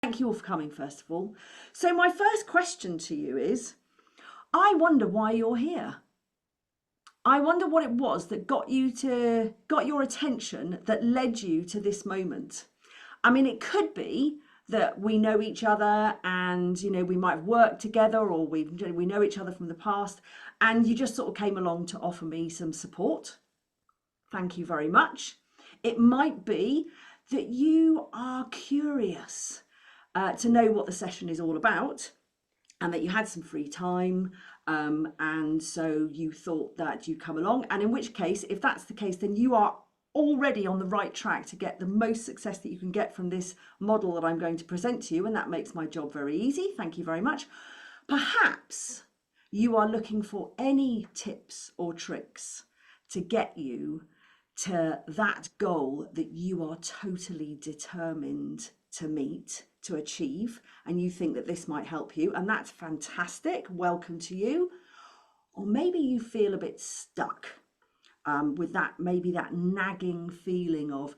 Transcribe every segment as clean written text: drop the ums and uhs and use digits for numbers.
Thank you all for coming, first of all. So my first question to you is, I wonder why you're here. I wonder what it was that got your attention, that led you to this moment. I mean, it could be that we know each other and, we might have worked together, or we know each other from the past, and you just sort of came along to offer me some support. Thank you very much. It might be that you are curious to know what the session is all about, and that you had some free time, and so you thought that you'd come along, and in which case, if that's the case, then you are already on the right track to get the most success that you can get from this model that I'm going to present to you, and that makes my job very easy. Thank you very much. Perhaps you are looking for any tips or tricks to get you to that goal that you are totally determined to meet, to achieve, and you think that this might help you, and that's fantastic. Welcome to you. Or maybe you feel a bit stuck with that, maybe that nagging feeling of,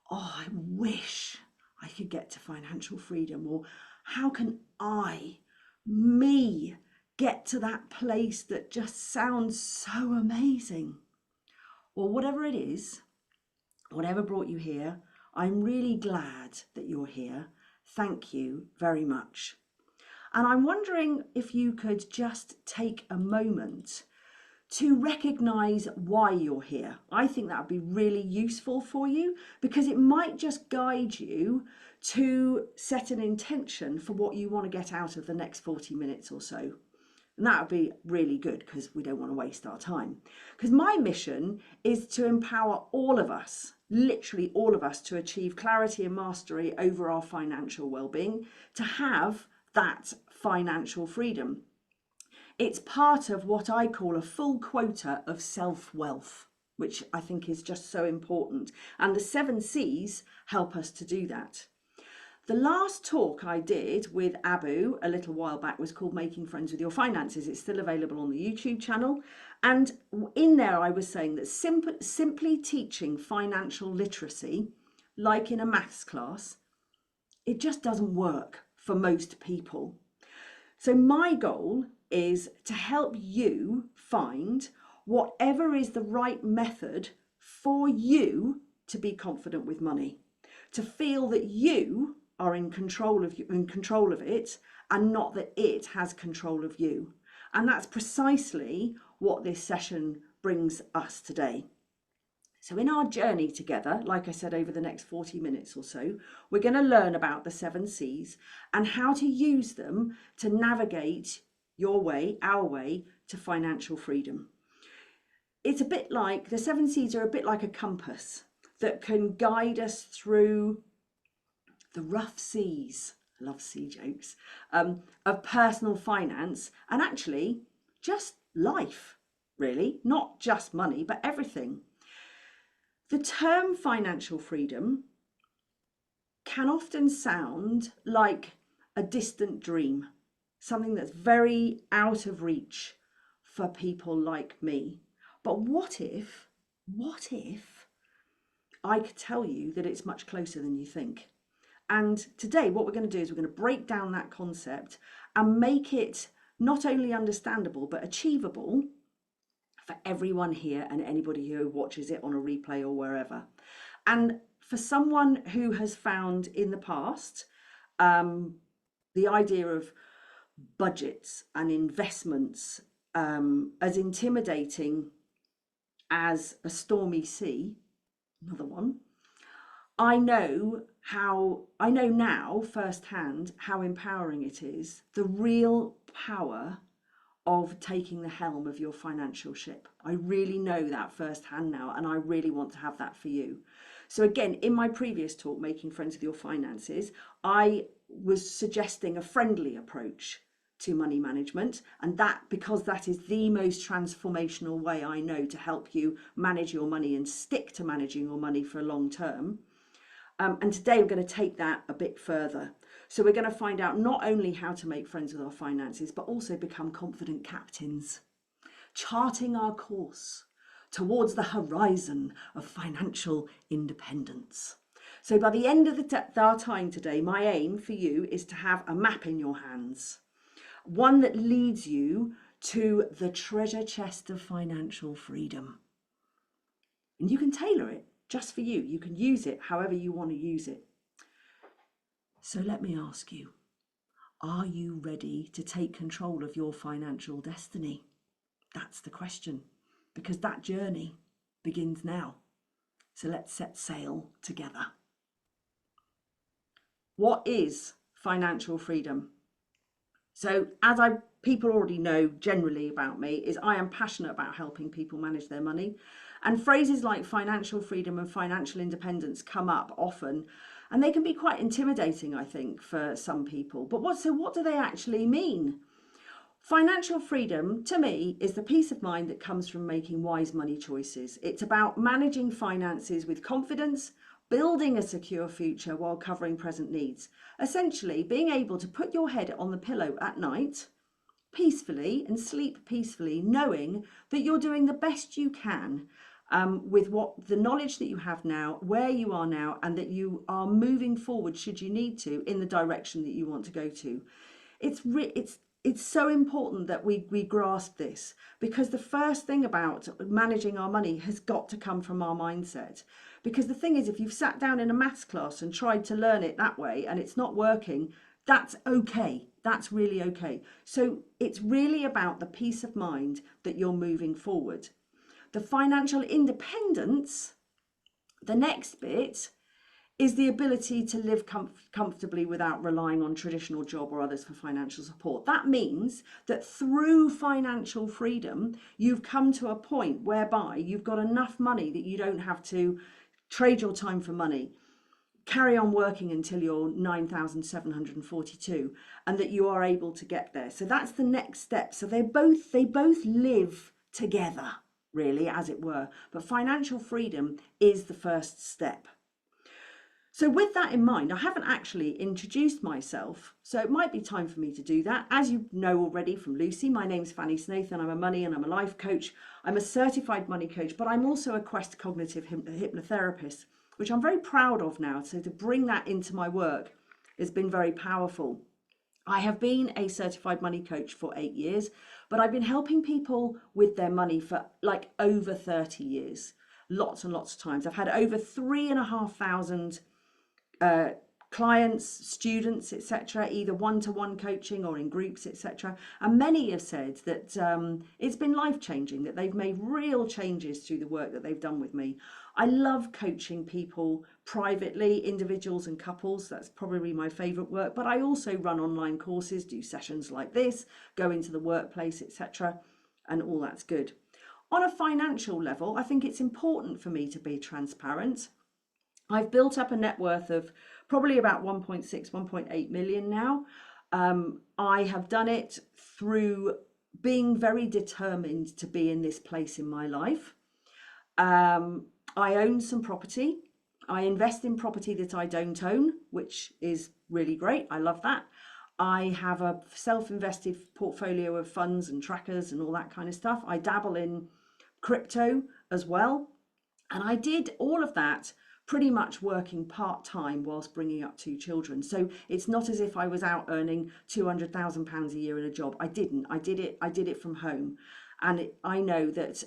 oh, I wish I could get to financial freedom, or how can me, get to that place that just sounds so amazing. Or whatever it is, whatever brought you here, I'm really glad that you're here. Thank you very much. And I'm wondering if you could just take a moment to recognize why you're here. I think that would be really useful for you, because it might just guide you to set an intention for what you want to get out of the next 40 minutes or so. And that would be really good, because we don't want to waste our time. Because my mission is to empower all of us, literally all of us, to achieve clarity and mastery over our financial well-being, to have that financial freedom. It's part of what I call a full quota of self-wealth, which I think is just so important. And the 7 C's help us to do that. The last talk I did with Abu a little while back was called Making Friends with Your Finances. It's still available on the YouTube channel. And in there I was saying that simply teaching financial literacy, like in a maths class, it just doesn't work for most people. So my goal is to help you find whatever is the right method for you to be confident with money, to feel that you are in control of it, and not that it has control of you. And that's precisely what this session brings us today. So in our journey together, like I said, over the next 40 minutes or so, we're going to learn about the 7 C's and how to use them to navigate our way to financial freedom. It's a bit like, the 7 C's are a bit like a compass that can guide us through the rough seas, I love sea jokes, of personal finance, and actually just life, really, not just money, but everything. The term financial freedom can often sound like a distant dream, something that's very out of reach for people like me. But what if I could tell you that it's much closer than you think? And today what we're going to do is we're going to break down that concept and make it not only understandable but achievable for everyone here and anybody who watches it on a replay or wherever. And for someone who has found in the past the idea of budgets and investments as intimidating as a stormy sea, another one, I know now firsthand how empowering it is, the real power of taking the helm of your financial ship. I really know that firsthand now, and I really want to have that for you. So again, in my previous talk, Making Friends with Your Finances, I was suggesting a friendly approach to money management, and that because that is the most transformational way I know to help you manage your money and stick to managing your money for a long term. And today we're going to take that a bit further. So we're going to find out not only how to make friends with our finances, but also become confident captains, charting our course towards the horizon of financial independence. So by the end of our time today, my aim for you is to have a map in your hands, one that leads you to the treasure chest of financial freedom. And you can tailor it just for you. You can use it however you want to use it. So let me ask you, are you ready to take control of your financial destiny? That's the question, because that journey begins now. So let's set sail together. What is financial freedom? So as people already know generally about me, is I am passionate about helping people manage their money. And phrases like financial freedom and financial independence come up often, and they can be quite intimidating, I think, for some people. But what do they actually mean? Financial freedom, to me, is the peace of mind that comes from making wise money choices. It's about managing finances with confidence, building a secure future while covering present needs. Essentially, being able to put your head on the pillow at night peacefully and sleep peacefully, knowing that you're doing the best you can with the knowledge that you have now, where you are now, and that you are moving forward, should you need to, in the direction that you want to go to. It's so important that we grasp this, because the first thing about managing our money has got to come from our mindset. Because the thing is, if you've sat down in a maths class and tried to learn it that way and it's not working, that's okay. That's really okay. So it's really about the peace of mind that you're moving forward. The financial independence, the next bit, is the ability to live comfortably without relying on traditional job or others for financial support. That means that through financial freedom, you've come to a point whereby you've got enough money that you don't have to trade your time for money, carry on working until you're 9,742, and that you are able to get there. So that's the next step. So they both live together, really, as it were. But financial freedom is the first step. So with that in mind, I haven't actually introduced myself, so it might be time for me to do that. As you know already from Lucy, my name's Fanny Snathan. I'm a money and I'm a life coach. I'm a certified money coach, but I'm also a Quest cognitive hypnotherapist, which I'm very proud of now. So to bring that into my work has been very powerful. I have been a certified money coach for 8 years, but I've been helping people with their money for like over 30 years, lots and lots of times. I've had over 3,500 clients, students, etc., either one-to-one coaching or in groups, etc. And many have said that it's been life-changing, that they've made real changes through the work that they've done with me. I love coaching people privately, individuals and couples. That's probably my favorite work. But I also run online courses, do sessions like this, go into the workplace, etc. And all that's good. On a financial level, I think it's important for me to be transparent. I've built up a net worth of probably about 1.6, 1.8 million now. I have done it through being very determined to be in this place in my life. I own some property. I invest in property that I don't own, which is really great. I love that. I have a self-invested portfolio of funds and trackers and all that kind of stuff. I dabble in crypto as well. And I did all of that pretty much working part-time whilst bringing up 2 children. So it's not as if I was out earning £200,000 a year in a job. I didn't. I did it from home. And I know that,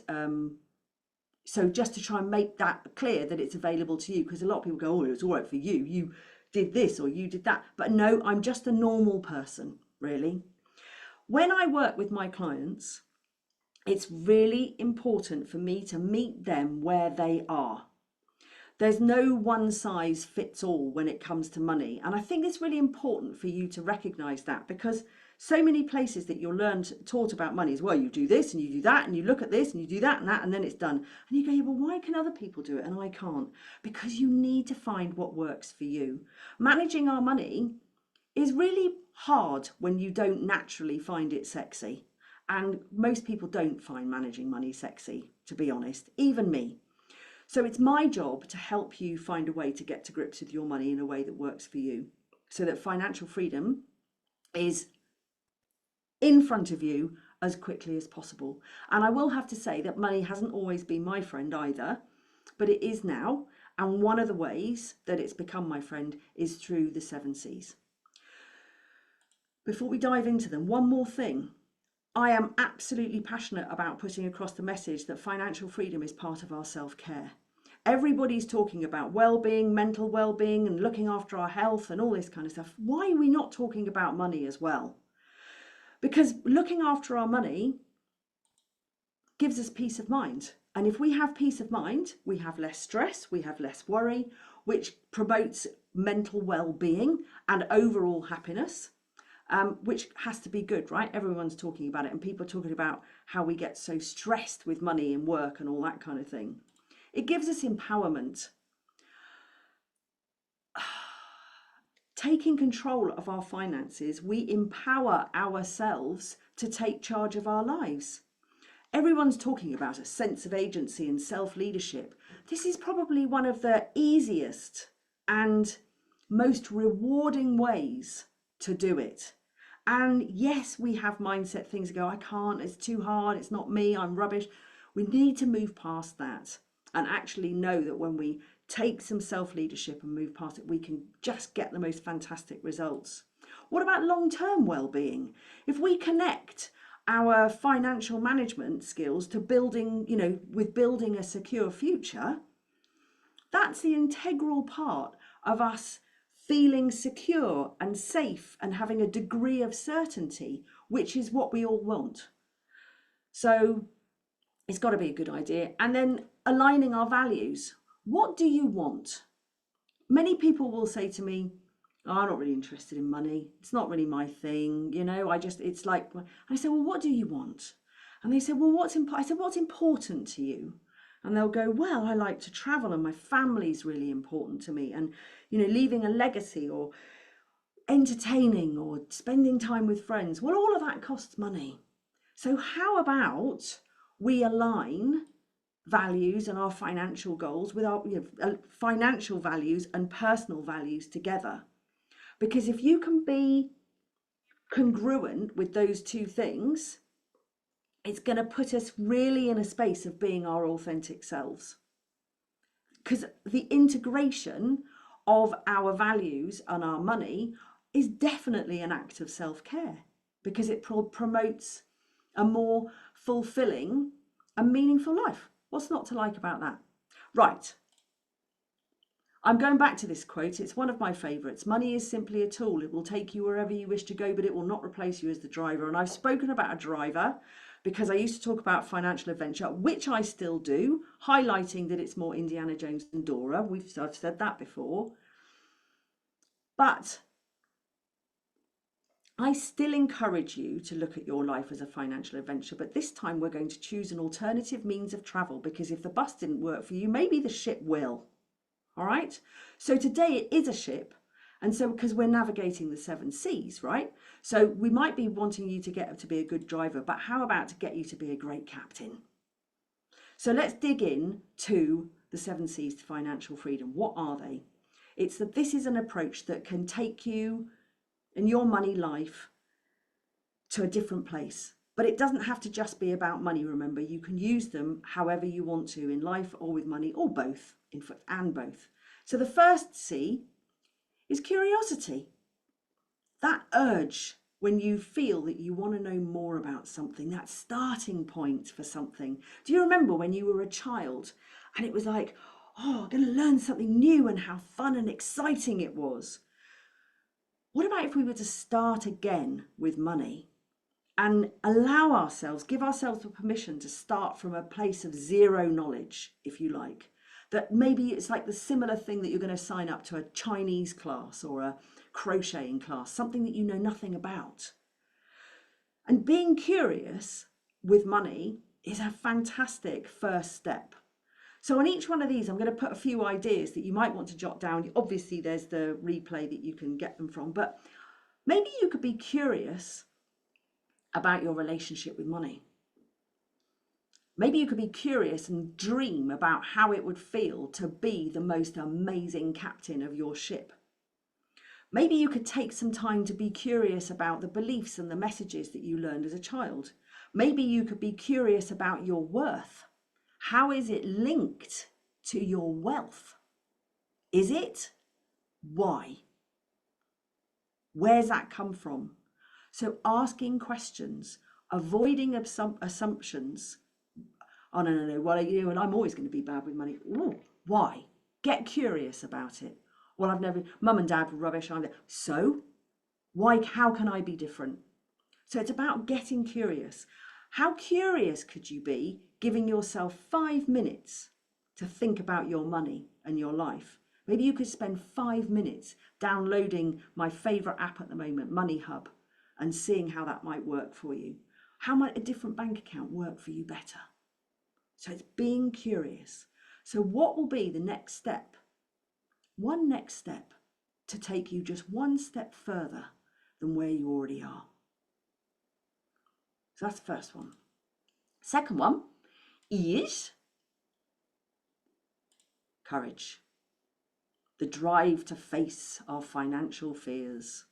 so just to try and make that clear that it's available to you, because a lot of people go, oh, it's all right for you. You did this or you did that. But no, I'm just a normal person, really. When I work with my clients, it's really important for me to meet them where they are. There's no one size fits all when it comes to money. And I think it's really important for you to recognize that, because so many places that you're taught about money is, well, you do this and you do that and you look at this and you do that, and then it's done. And you go, yeah, well, why can other people do it and I can't? Because you need to find what works for you. Managing our money is really hard when you don't naturally find it sexy. And most people don't find managing money sexy, to be honest, even me. So it's my job to help you find a way to get to grips with your money in a way that works for you, so that financial freedom is in front of you as quickly as possible. And I will have to say that money hasn't always been my friend either, but it is now. And one of the ways that it's become my friend is through the 7Cs. Before we dive into them, one more thing. I am absolutely passionate about putting across the message that financial freedom is part of our self-care. Everybody's talking about well-being, mental well-being, and looking after our health and all this kind of stuff. Why are we not talking about money as well? Because looking after our money gives us peace of mind. And if we have peace of mind, we have less stress, we have less worry, which promotes mental well-being and overall happiness. Which has to be good, right? Everyone's talking about it, and people are talking about how we get so stressed with money and work and all that kind of thing. It gives us empowerment. Taking control of our finances, we empower ourselves to take charge of our lives. Everyone's talking about a sense of agency and self-leadership. This is probably one of the easiest and most rewarding ways to do it. And yes, we have mindset things go, I can't, it's too hard, it's not me, I'm rubbish. We need to move past that and actually know that when we take some self-leadership and move past it, we can just get the most fantastic results. What about long-term well-being? If we connect our financial management skills to building, with building a secure future, that's the integral part of us feeling secure and safe and having a degree of certainty, which is what we all want. So it's got to be a good idea. And then aligning our values. What do you want? Many people will say to me, oh, I'm not really interested in money. It's not really my thing. It's like, and I say, well, what do you want? And they say, well, what's important? I said, what's important to you? And they'll go, well, I like to travel and my family's really important to me. And, leaving a legacy or entertaining or spending time with friends. Well, all of that costs money. So how about we align values and our financial goals with our financial values and personal values together? Because if you can be congruent with those two things, it's going to put us really in a space of being our authentic selves. Because the integration of our values and our money is definitely an act of self-care, because it promotes a more fulfilling and meaningful life. What's not to like about that? Right. I'm going back to this quote. It's one of my favourites. Money is simply a tool. It will take you wherever you wish to go, but it will not replace you as the driver. And I've spoken about a driver because I used to talk about financial adventure, which I still do, highlighting that it's more Indiana Jones than Dora. I've said that before. But I still encourage you to look at your life as a financial adventure, but this time we're going to choose an alternative means of travel, because if the bus didn't work for you, maybe the ship will. All right. So today it is a ship. And so because we're navigating the 7Cs, right? So we might be wanting you to get to be a good driver, but how about to get you to be a great captain? So let's dig in to the 7Cs to financial freedom. What are they? It's that this is an approach that can take you in your money life to a different place. But it doesn't have to just be about money, remember. You can use them however you want to, in life or with money, or both, in fact, and both. So the first C is curiosity. That urge when you feel that you want to know more about something, that starting point for something. Do you remember when you were a child and it was like, oh, I'm going to learn something new, and how fun and exciting it was? What about if we were to start again with money and allow ourselves, give ourselves the permission to start from a place of zero knowledge, if you like? That maybe it's like the similar thing that you're going to sign up to a Chinese class or a crocheting class, something that you know nothing about. And being curious with money is a fantastic first step. So on each one of these, I'm going to put a few ideas that you might want to jot down. Obviously, there's the replay that you can get them from, but maybe you could be curious about your relationship with money. Maybe you could be curious and dream about how it would feel to be the most amazing captain of your ship. Maybe you could take some time to be curious about the beliefs and the messages that you learned as a child. Maybe you could be curious about your worth. How is it linked to your wealth? Is it? Why? Where's that come from? So asking questions, avoiding assumptions. Oh, no. Well, and I'm always going to be bad with money. Ooh, why? Get curious about it. Well, I've never, mum and dad were rubbish. So why, how can I be different? So it's about getting curious. How curious could you be giving yourself 5 minutes to think about your money and your life? Maybe you could spend 5 minutes downloading my favorite app at the moment, Money Hub, and seeing how that might work for you. How might a different bank account work for you better? So it's being curious. So what will be the next step? One next step to take you just one step further than where you already are. So that's the first one. Second one is courage. The drive to face our financial fears.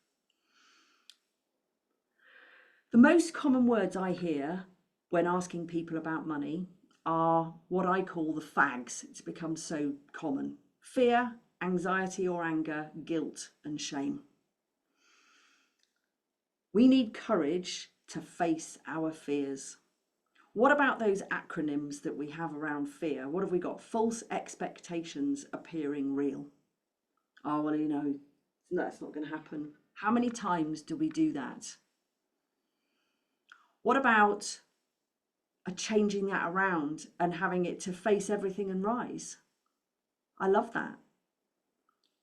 The most common words I hear when asking people about money are what I call the fags. It's become so common. Fear, anxiety or anger, guilt and shame. We need courage to face our fears. What about those acronyms that we have around fear? What have we got? False expectations appearing real. Oh, well, that's not going to happen. How many times do we do that? What about changing that around and having it to face everything and rise? I love that.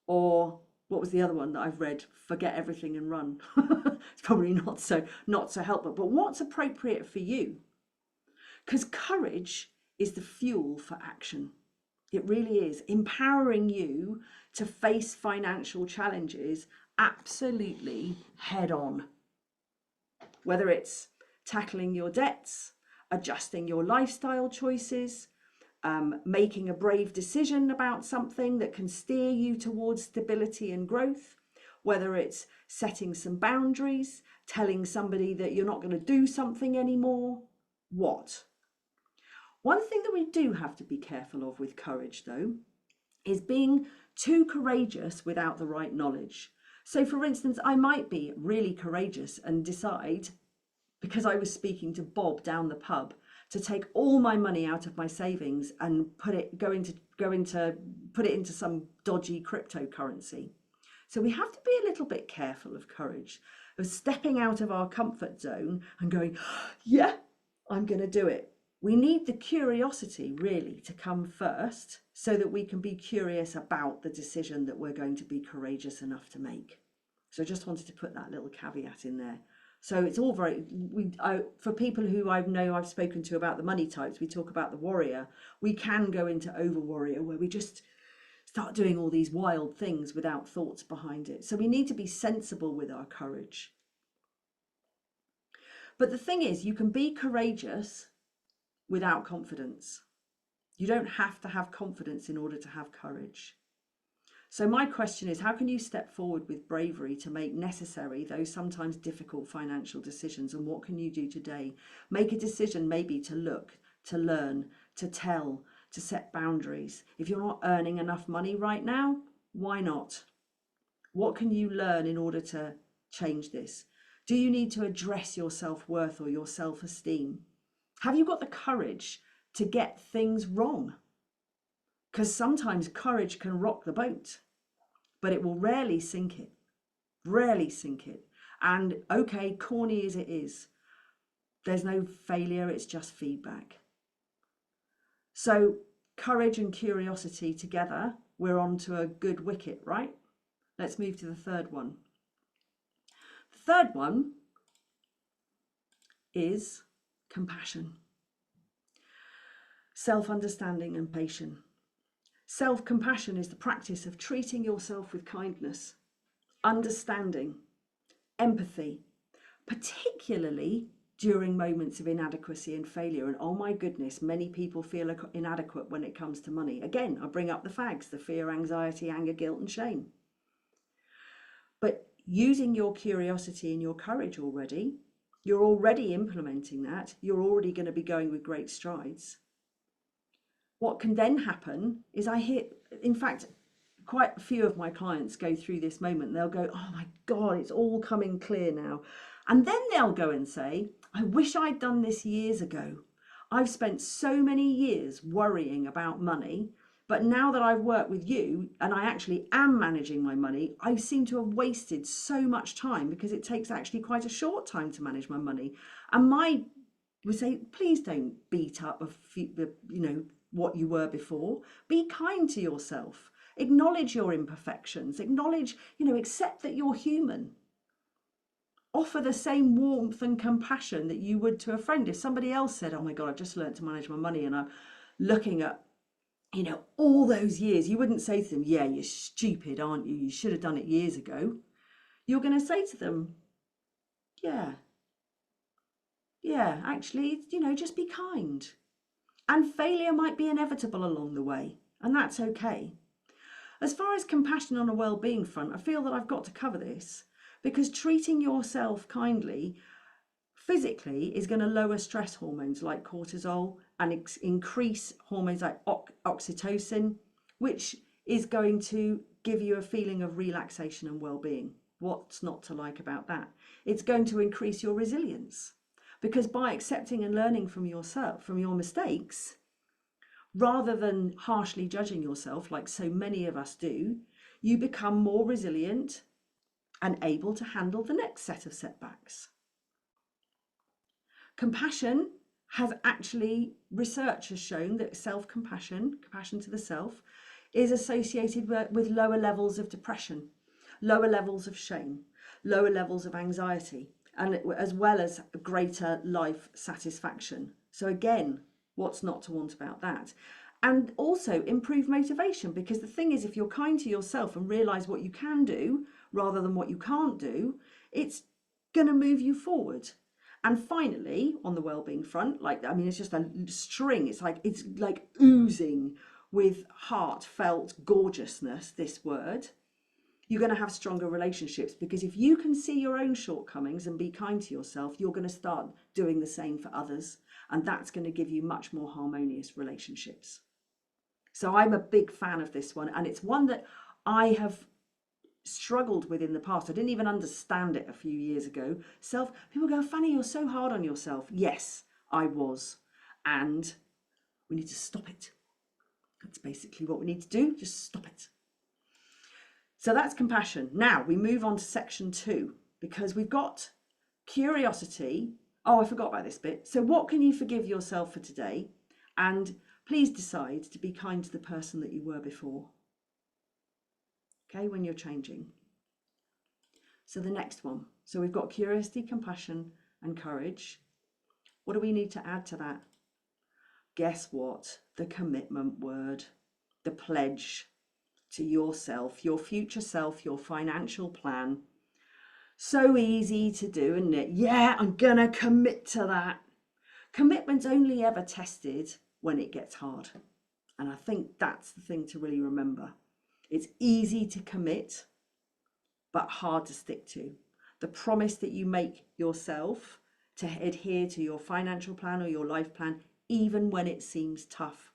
Or what was the other one that I've read? Forget everything and run. It's probably not so helpful. But what's appropriate for you? Because courage is the fuel for action. It really is. Empowering you to face financial challenges absolutely head on. Whether it's tackling your debts, adjusting your lifestyle choices, making a brave decision about something that can steer you towards stability and growth, whether it's setting some boundaries, telling somebody that you're not going to do something anymore. What? One thing that we do have to be careful of with courage, though, is being too courageous without the right knowledge. So, for instance, I might be really courageous and decide, because I was speaking to Bob down the pub, to take all my money out of my savings and put it into some dodgy cryptocurrency. So we have to be a little bit careful of courage, of stepping out of our comfort zone and going, yeah, I'm going to do it. We need the curiosity really to come first so that we can be curious about the decision that we're going to be courageous enough to make. So I just wanted to put that little caveat in there. So it's all very, for people who I've spoken to about the money types, we talk about the warrior. We can go into over warrior where we just start doing all these wild things without thoughts behind it. So we need to be sensible with our courage. But the thing is, you can be courageous without confidence. You don't have to have confidence in order to have courage. So my question is, how can you step forward with bravery to make necessary, though sometimes difficult, financial decisions? And what can you do today? Make a decision maybe to look, to learn, to tell, to set boundaries. If you're not earning enough money right now, why not? What can you learn in order to change this? Do you need to address your self-worth or your self-esteem? Have you got the courage to get things wrong? Because sometimes courage can rock the boat, but it will rarely sink it. Rarely sink it. And okay, corny as it is, there's no failure, it's just feedback. So courage and curiosity together, we're on to a good wicket, right? Let's move to the third one. The third one is compassion, self-understanding and patience. Self-compassion is the practice of treating yourself with kindness, understanding, empathy, particularly during moments of inadequacy and failure. And oh my goodness, many people feel inadequate when it comes to money. Again, I bring up the fags, the fear, anxiety, anger, guilt and shame. But using your curiosity and your courage already, you're already implementing that. You're already going to be going with great strides. What can then happen is in fact, quite a few of my clients go through this moment. They'll go, oh my God, it's all coming clear now. And then they'll go and say, I wish I'd done this years ago. I've spent so many years worrying about money, but now that I've worked with you and I actually am managing my money, I seem to have wasted so much time because it takes actually quite a short time to manage my money. And my would say, please don't beat up what you were before. Be kind to yourself. Acknowledge your imperfections. Acknowledge, accept that you're human. Offer the same warmth and compassion that you would to a friend. If somebody else said, oh my God, I've just learned to manage my money and I'm looking at, all those years, you wouldn't say to them, yeah, you're stupid, aren't you? You should have done it years ago. You're going to say to them, yeah, actually, just be kind. And failure might be inevitable along the way, and that's okay. As far as compassion on a well-being front, I feel that I've got to cover this because treating yourself kindly physically is going to lower stress hormones like cortisol and increase hormones like oxytocin, which is going to give you a feeling of relaxation and well-being. What's not to like about that? It's going to increase your resilience because by accepting and learning from yourself, from your mistakes, rather than harshly judging yourself like so many of us do, you become more resilient and able to handle the next set of setbacks. Compassion has actually, research has shown that self-compassion, compassion to the self, is associated with lower levels of depression, lower levels of shame, lower levels of anxiety, and as well as greater life satisfaction. So again, what's not to want about that? And also improve motivation, because the thing is, if you're kind to yourself and realize what you can do rather than what you can't do, it's going to move you forward. And finally, on the well-being front, it's just a string. It's like oozing with heartfelt gorgeousness, this word. You're going to have stronger relationships, because if you can see your own shortcomings and be kind to yourself, you're going to start doing the same for others. And that's going to give you much more harmonious relationships. So I'm a big fan of this one. And it's one that I have struggled with in the past. I didn't even understand it a few years ago. People go, Fanny, you're so hard on yourself. Yes, I was. And we need to stop it. That's basically what we need to do. Just stop it. So that's compassion. Now we move on to section 2, because we've got curiosity. Oh, I forgot about this bit. So what can you forgive yourself for today? And please decide to be kind to the person that you were before. Okay, when you're changing. So the next one. So we've got curiosity, compassion, and courage. What do we need to add to that? Guess what? The commitment word, the pledge to yourself, your future self, your financial plan. So easy to do, isn't it? Yeah, I'm gonna commit to that. Commitment's only ever tested when it gets hard. And I think that's the thing to really remember. It's easy to commit, but hard to stick to. The promise that you make yourself to adhere to your financial plan or your life plan, even when it seems tough.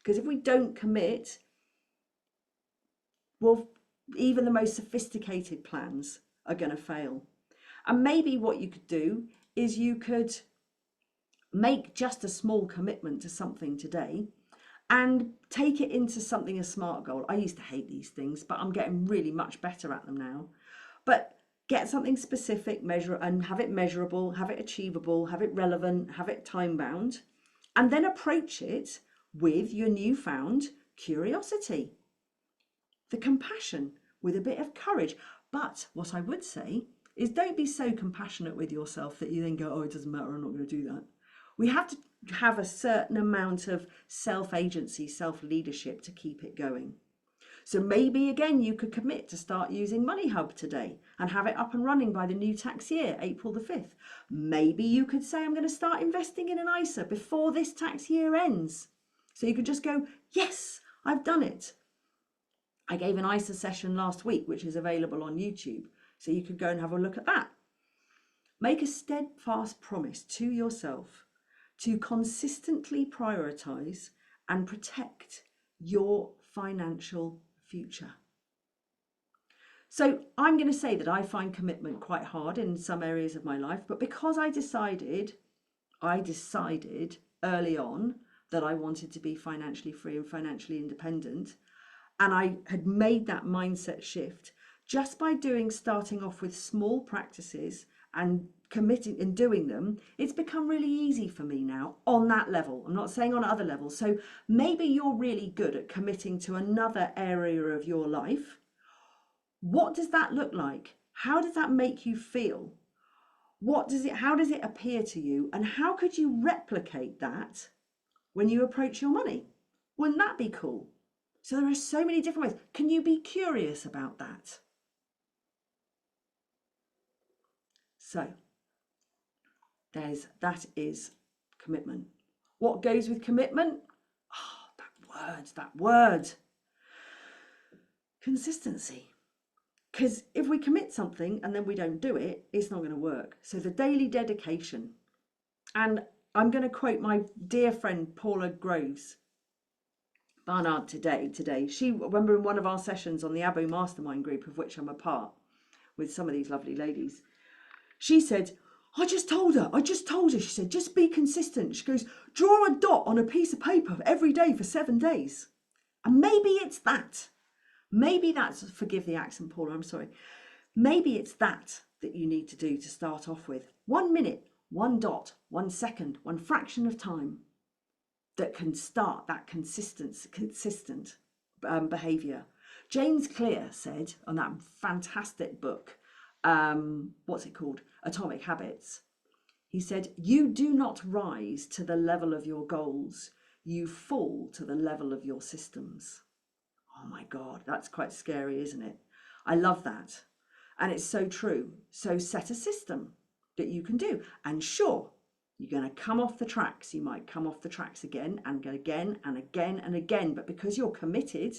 Because if we don't commit, well, even the most sophisticated plans are going to fail. And maybe what you could do is you could make just a small commitment to something today and take it into something a SMART goal. I used to hate these things, but I'm getting really much better at them now. But get something specific, measure, and have it measurable, have it achievable, have it relevant, have it time bound, and then approach it with your newfound curiosity, the compassion, with a bit of courage. But what I would say is, don't be so compassionate with yourself that you then go, oh, it doesn't matter, I'm not going to do that. We have to have a certain amount of self-agency, self-leadership to keep it going. So maybe again, you could commit to start using Money Hub today and have it up and running by the new tax year, April the 5th. Maybe you could say, I'm going to start investing in an ISA before this tax year ends. So you could just go, yes, I've done it. I gave an ISA session last week, which is available on YouTube. So you could go and have a look at that. Make a steadfast promise to yourself to consistently prioritize and protect your financial future. So I'm going to say that I find commitment quite hard in some areas of my life, but because I decided early on that I wanted to be financially free and financially independent, and I had made that mindset shift just by starting off with small practices and committing and doing them, it's become really easy for me now on that level. I'm not saying on other levels. So maybe you're really good at committing to another area of your life. What does that look like? How does that make you feel? How does it appear to you? And how could you replicate that when you approach your money? Wouldn't that be cool? So there are so many different ways. Can you be curious about that? So that is commitment. What goes with commitment? Oh, that word. Consistency. Because if we commit something and then we don't do it, it's not going to work. So the daily dedication. And I'm going to quote my dear friend Paula Groves Barnard today. She, when we were in one of our sessions on the Abo Mastermind group, of which I'm a part, with some of these lovely ladies, she said, I just told her, she said, just be consistent. She goes, draw a dot on a piece of paper every day for 7 days. And maybe it's that. Maybe that's, forgive the accent, Paula, I'm sorry. Maybe it's that you need to do to start off with. 1 minute, 1 dot, 1 second, 1 fraction of time that can start that consistent behavior. James Clear said on that fantastic book, what's it called? Atomic Habits. He said, you do not rise to the level of your goals. You fall to the level of your systems. Oh my God, that's quite scary, isn't it? I love that. And it's so true. So set a system that you can do. And sure, you're going to come off the tracks. You might come off the tracks again and again and again and again. But because you're committed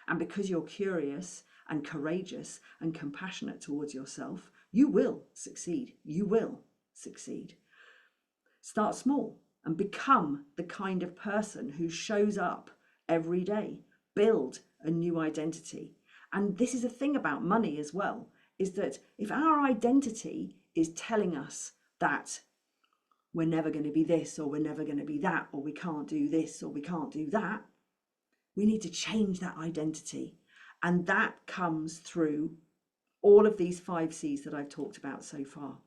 and because you're curious and courageous and compassionate towards yourself, you will succeed. You will succeed. Start small and become the kind of person who shows up every day. Build a new identity. And this is a thing about money as well, is that if our identity is telling us that we're never going to be this, or we're never going to be that, or we can't do this, or we can't do that, we need to change that identity. And that comes through all of these 5 C's that I've talked about so far.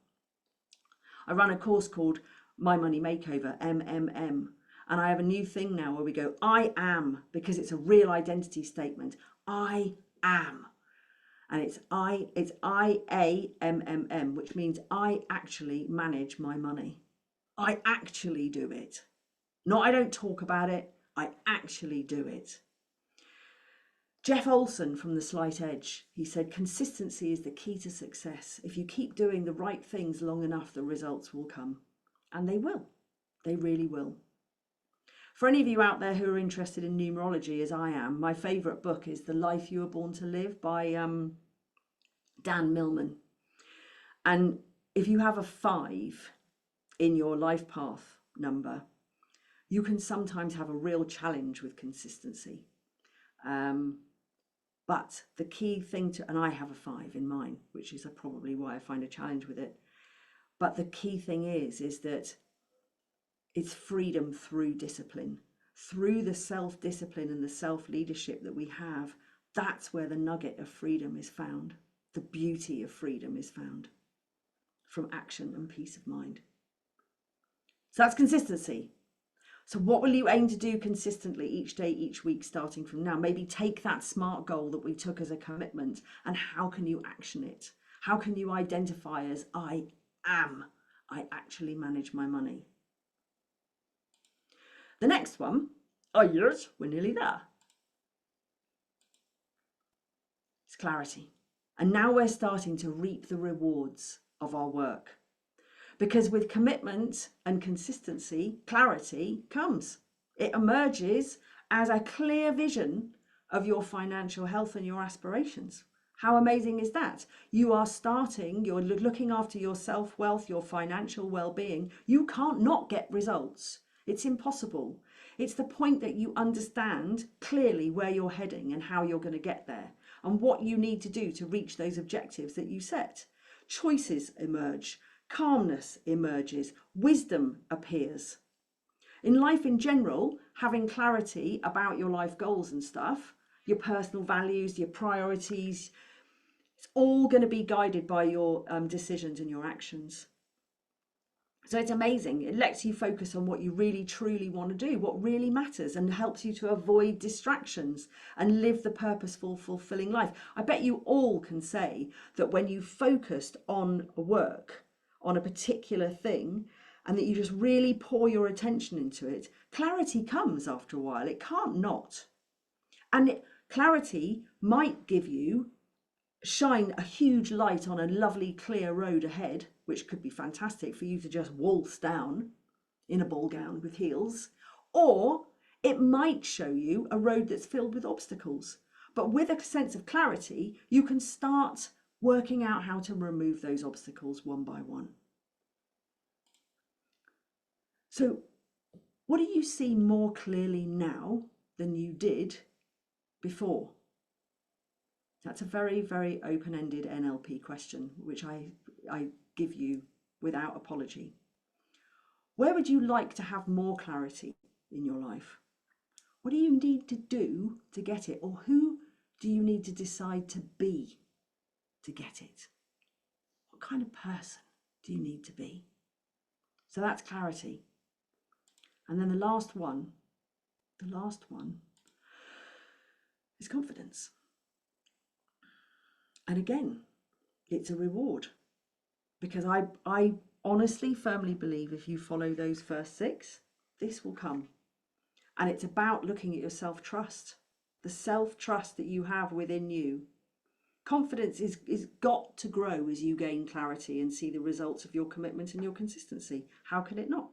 I run a course called My Money Makeover, MMM. And I have a new thing now where we go, I am, because it's a real identity statement. I am. And it's I-A-M-M-M, which means I actually manage my money. I actually do it. Not I don't talk about it, I actually do it. Jeff Olson from The Slight Edge, he said, consistency is the key to success. If you keep doing the right things long enough, the results will come. And they will. They really will. For any of you out there who are interested in numerology, as I am, my favourite book is The Life You Were Born to Live by Dan Millman. And if you have a 5 in your life path number, you can sometimes have a real challenge with consistency. But the key thing and I have a 5 in mine, which is probably why I find a challenge with it. But the key thing is that it's freedom through discipline, through the self-discipline and the self-leadership that we have. That's where the nugget of freedom is found. The beauty of freedom is found from action and peace of mind. So that's consistency. So what will you aim to do consistently each day, each week, starting from now? Maybe take that SMART goal that we took as a commitment, and how can you action it? How can you identify as I am? I actually manage my money. The next one, oh yes, we're nearly there. It's clarity. And now we're starting to reap the rewards of our work. Because with commitment and consistency, clarity comes. It emerges as a clear vision of your financial health and your aspirations. How amazing is that? You are starting, you're looking after your self-wealth, your financial well-being. You can't not get results. It's impossible. It's the point that you understand clearly where you're heading and how you're going to get there and what you need to do to reach those objectives that you set. Choices emerge, calmness emerges, wisdom appears. In life in general, having clarity about your life goals and stuff, your personal values, your priorities, it's all going to be guided by your decisions and your actions. So it's amazing. It lets you focus on what you really truly want to do, what really matters, and helps you to avoid distractions and live the purposeful, fulfilling life. I bet you all can say that when you focused on work, on a particular thing, and that you just really pour your attention into it, clarity comes after a while. It can't not. And clarity might give you shine a huge light on a lovely clear road ahead, which could be fantastic for you to just waltz down in a ball gown with heels, or it might show you a road that's filled with obstacles. But with a sense of clarity, you can start working out how to remove those obstacles one by one. So what do you see more clearly now than you did before? That's a very, very open-ended NLP question, which I give you without apology. Where would you like to have more clarity in your life? What do you need to do to get it? Or who do you need to decide to be to get it? What kind of person do you need to be? So that's clarity. And then the last one is confidence. And again, it's a reward, because I honestly, firmly believe if you follow those first 6, this will come. And it's about looking at your self-trust, the self-trust that you have within you. Confidence is got to grow as you gain clarity and see the results of your commitment and your consistency. How can it not?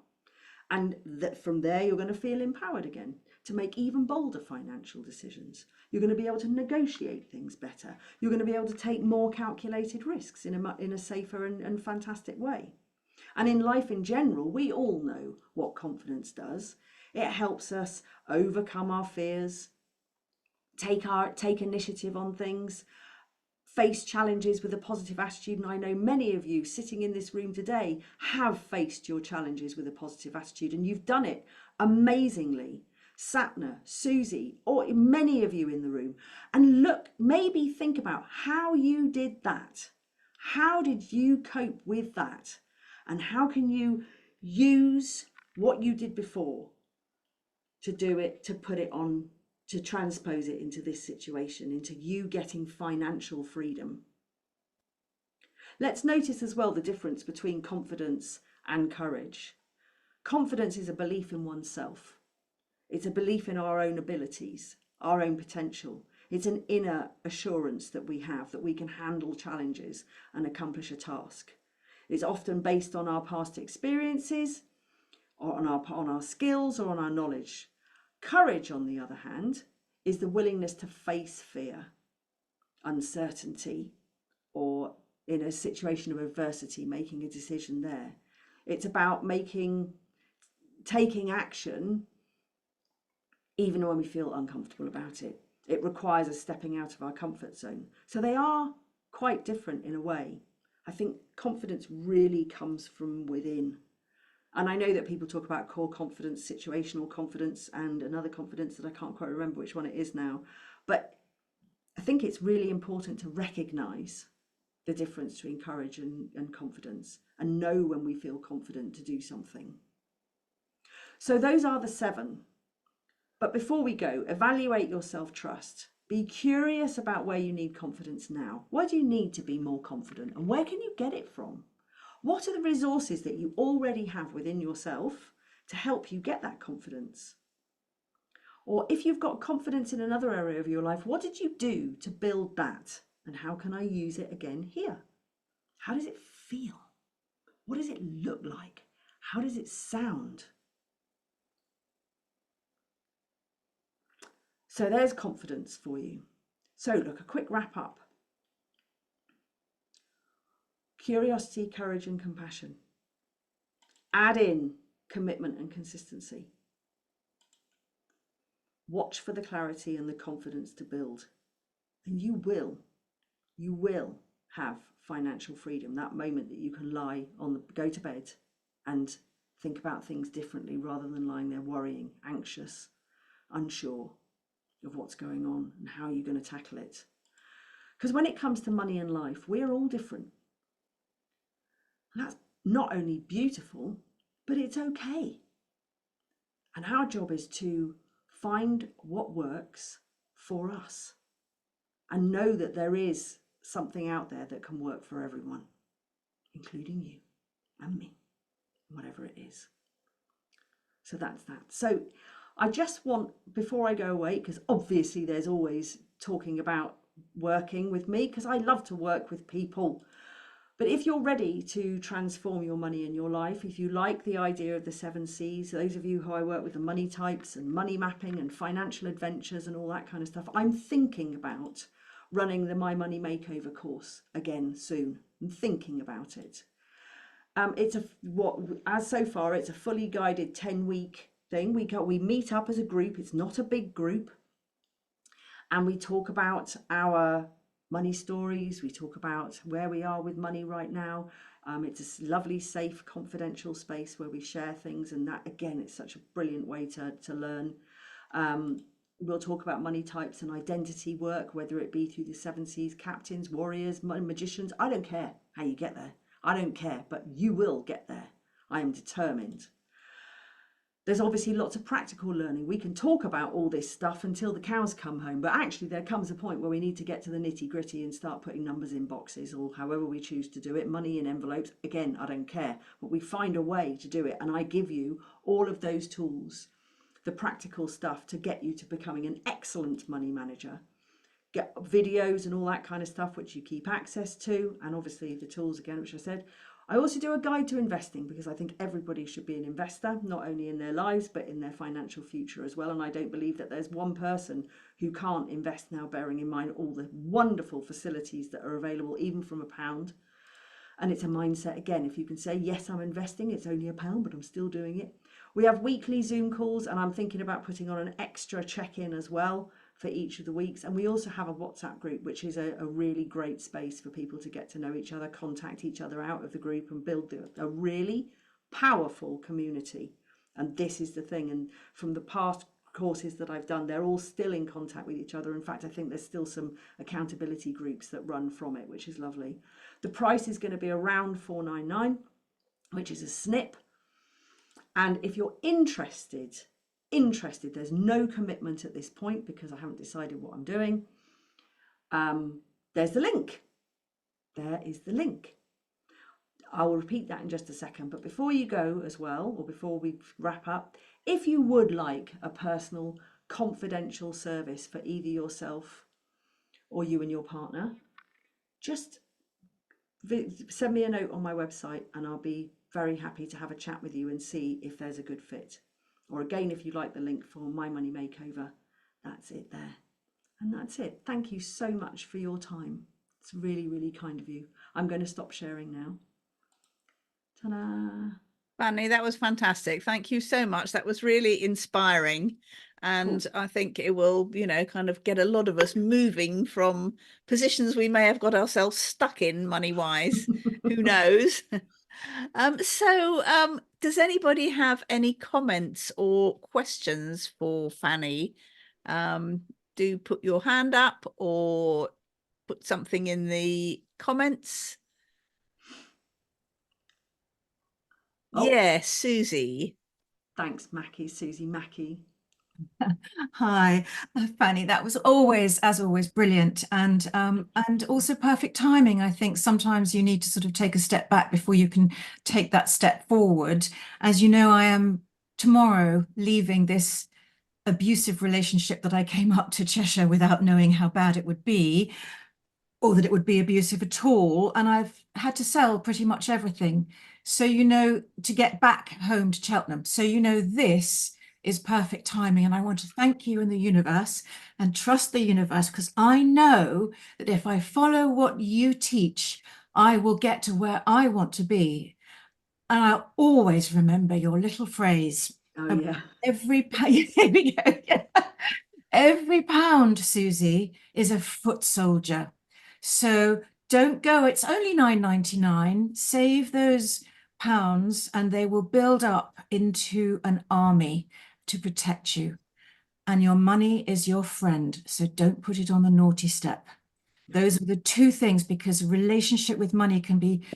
And that from there, you're going to feel empowered again to make even bolder financial decisions. You're going to be able to negotiate things better. You're going to be able to take more calculated risks in a safer and fantastic way. And in life in general, we all know what confidence does. It helps us overcome our fears, take initiative on things, face challenges with a positive attitude. And I know many of you sitting in this room today have faced your challenges with a positive attitude, and you've done it amazingly. Satna, Susie, or many of you in the room. And look, maybe think about how you did that. How did you cope with that? And how can you use what you did before to do it, to put it on, to transpose it into this situation, into you getting financial freedom? Let's notice as well the difference between confidence and courage. Confidence is a belief in oneself. It's a belief in our own abilities, our own potential. It's an inner assurance that we have that we can handle challenges and accomplish a task. It's often based on our past experiences, or on our skills, or on our knowledge. Courage, on the other hand, is the willingness to face fear, uncertainty, or in a situation of adversity, making a decision there. It's about taking action even when we feel uncomfortable about it. It requires us stepping out of our comfort zone. So they are quite different in a way. I think confidence really comes from within. And I know that people talk about core confidence, situational confidence, and another confidence that I can't quite remember which one it is now. But I think it's really important to recognise the difference between courage and confidence, and know when we feel confident to do something. So those are the 7. But before we go, evaluate your self-trust. Be curious about where you need confidence now. Why do you need to be more confident, and where can you get it from? What are the resources that you already have within yourself to help you get that confidence? Or if you've got confidence in another area of your life, what did you do to build that? And how can I use it again here? How does it feel? What does it look like? How does it sound? So there's confidence for you. So look, a quick wrap up. Curiosity, courage, and compassion. Add in commitment and consistency. Watch for the clarity and the confidence to build. And you will have financial freedom, that moment that you can go to bed and think about things differently rather than lying there worrying, anxious, unsure of what's going on and how you're going to tackle it. Because when it comes to money and life, we're all different. And that's not only beautiful, but it's okay. And our job is to find what works for us and know that there is something out there that can work for everyone, including you and me, whatever it is. So that's that. So I just want, before I go away, because obviously there's always talking about working with me, because I love to work with people. But if you're ready to transform your money in your life, if you like the idea of the 7 C's, those of you who I work with the money types and money mapping and financial adventures and all that kind of stuff, I'm thinking about running the My Money Makeover course again soon. I'm thinking about it. So far it's a fully guided 10-week thing. We meet up as a group. It's not a big group, and we talk about our money stories. We talk about where we are with money right now. It's a lovely, safe, confidential space where we share things, and that again, it's such a brilliant way to learn. We'll talk about money types and identity work, whether it be through the 7 C's, captains, warriors, magicians. I don't care how you get there. I don't care, but you will get there. I am determined. There's obviously lots of practical learning. We can talk about all this stuff until the cows come home, but actually there comes a point where we need to get to the nitty gritty and start putting numbers in boxes, or however we choose to do it, money in envelopes. Again, I don't care, but we find a way to do it. And I give you all of those tools, the practical stuff to get you to becoming an excellent money manager. Get videos and all that kind of stuff, which you keep access to. And obviously the tools again, which I said. I also do a guide to investing, because I think everybody should be an investor, not only in their lives, but in their financial future as well. And I don't believe that there's one person who can't invest now, bearing in mind all the wonderful facilities that are available, even from £1. And it's a mindset again. If you can say, yes, I'm investing, it's only £1, but I'm still doing it. We have weekly Zoom calls, and I'm thinking about putting on an extra check-in as well for each of the weeks. And we also have a WhatsApp group, which is a really great space for people to get to know each other, contact each other out of the group, and build a really powerful community. And this is the thing. And from the past courses that I've done, they're all still in contact with each other. In fact, I think there's still some accountability groups that run from it, which is lovely. The price is going to be around £4.99, which is a snip. And if you're interested, there's no commitment at this point because I haven't decided what I'm doing. There's the link. There is the link. I will repeat that in just a second. But before you go as well, or before we wrap up, if you would like a personal, confidential service for either yourself or you and your partner, just send me a note on my website and I'll be very happy to have a chat with you and see if there's a good fit. Or again, if you like the link for My Money Makeover, that's it there. And that's it. Thank you so much for your time. It's really, really kind of you. I'm going to stop sharing now. Ta-da! Fanny, that was fantastic. Thank you so much. That was really inspiring. And cool. I think it will, kind of get a lot of us moving from positions we may have got ourselves stuck in money-wise. Who knows? Does anybody have any comments or questions for Fanny? Do put your hand up or put something in the comments. Oh. Yes, Susie. Thanks, Mackie. Susie Mackie. Hi, Fanny. That was as always, brilliant, and also perfect timing. I think sometimes you need to sort of take a step back before you can take that step forward. As you know, I am tomorrow leaving this abusive relationship that I came up to Cheshire without knowing how bad it would be, or that it would be abusive at all. And I've had to sell pretty much everything. So, to get back home to Cheltenham. So, this is perfect timing. And I want to thank you and the universe and trust the universe, because I know that if I follow what you teach, I will get to where I want to be. And I'll always remember your little phrase, Oh yeah. Every pound, here we go. Yeah. Every pound, Susie, is a foot soldier. So don't go. It's only 9.99. Save those pounds and they will build up into an army to protect you. And your money is your friend. So don't put it on the naughty step. Those are the two things, because relationship with money can be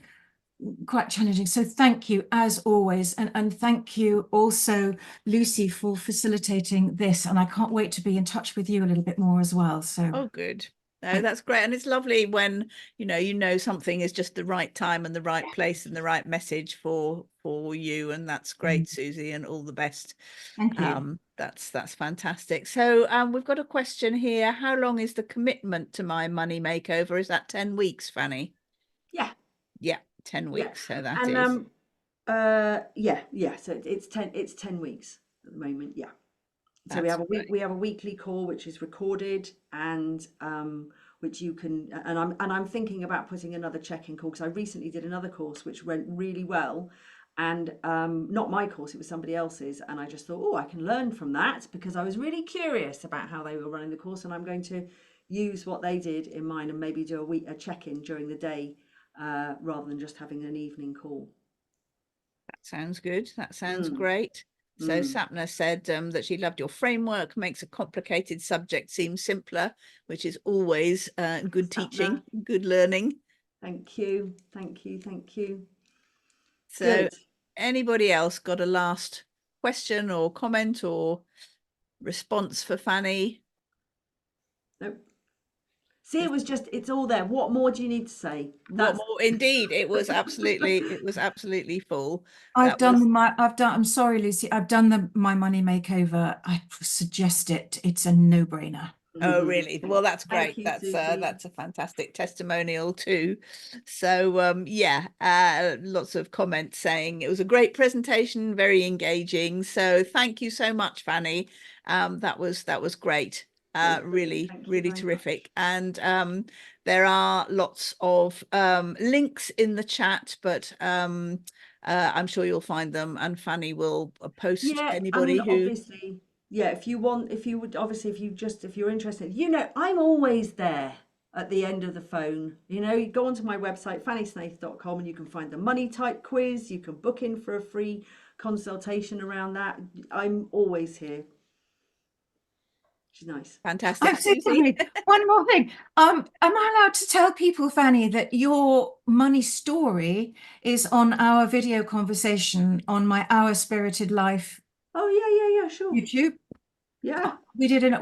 quite challenging. So thank you as always. And thank you also, Lucy, for facilitating this. And I can't wait to be in touch with you a little bit more as well. So Oh, good. No, that's great. And it's lovely when, you know something is just the right time and the right place and the right message for you. And that's great, Susie, and all the best. thank you. That's fantastic. So we've got a question here. How long is the commitment to my money makeover? Is that 10 weeks, Fanny? Yeah. Yeah, 10 Yeah. weeks. So that And is. yeah. So it's 10 weeks at the moment. Yeah. So That's great. we have a weekly call which is recorded, and which you can, and I'm thinking about putting another check-in call, because I recently did another course which went really well, and not my course, it was somebody else's, and I just thought, oh, I can learn from that, because I was really curious about how they were running the course, and I'm going to use what they did in mine and maybe do a check-in during the day, rather than just having an evening call. That sounds good. That sounds Mm, great. So mm. Sapna said that she loved your framework, makes a complicated subject seem simpler, which is always good teaching, Sapna, good learning. thank you, thank you, thank you. So Good. anybody else got a last question or comment or response for Fanny? Nope. See, it's all there. What more do you need to say? What more? Indeed, it was absolutely full. I'm sorry, Lucy, I've done my money makeover. I suggest it. It's a no-brainer. Oh, really? Well, that's Thank great. you, That's Susie. a fantastic testimonial too. So yeah, lots of comments saying it was a great presentation, very engaging. So thank you so much, Fanny. That was great. Brilliant. Really, Thank you really very much. terrific. And there are lots of links in the chat, but I'm sure you'll find them, and Fanny will post Yeah, I mean, anybody who. obviously, yeah, if you would, obviously, if you're interested, I'm always there at the end of the phone. You go onto my website, fannysnaith.com, and you can find the money type quiz. You can book in for a free consultation around that. I'm always here. She's nice. Fantastic, I'm so Susie. sorry. One more thing. Am I allowed to tell people, Fanny, that your money story is on our video conversation on my Our Spirited Life Oh, yeah, sure. YouTube? Yeah. We did it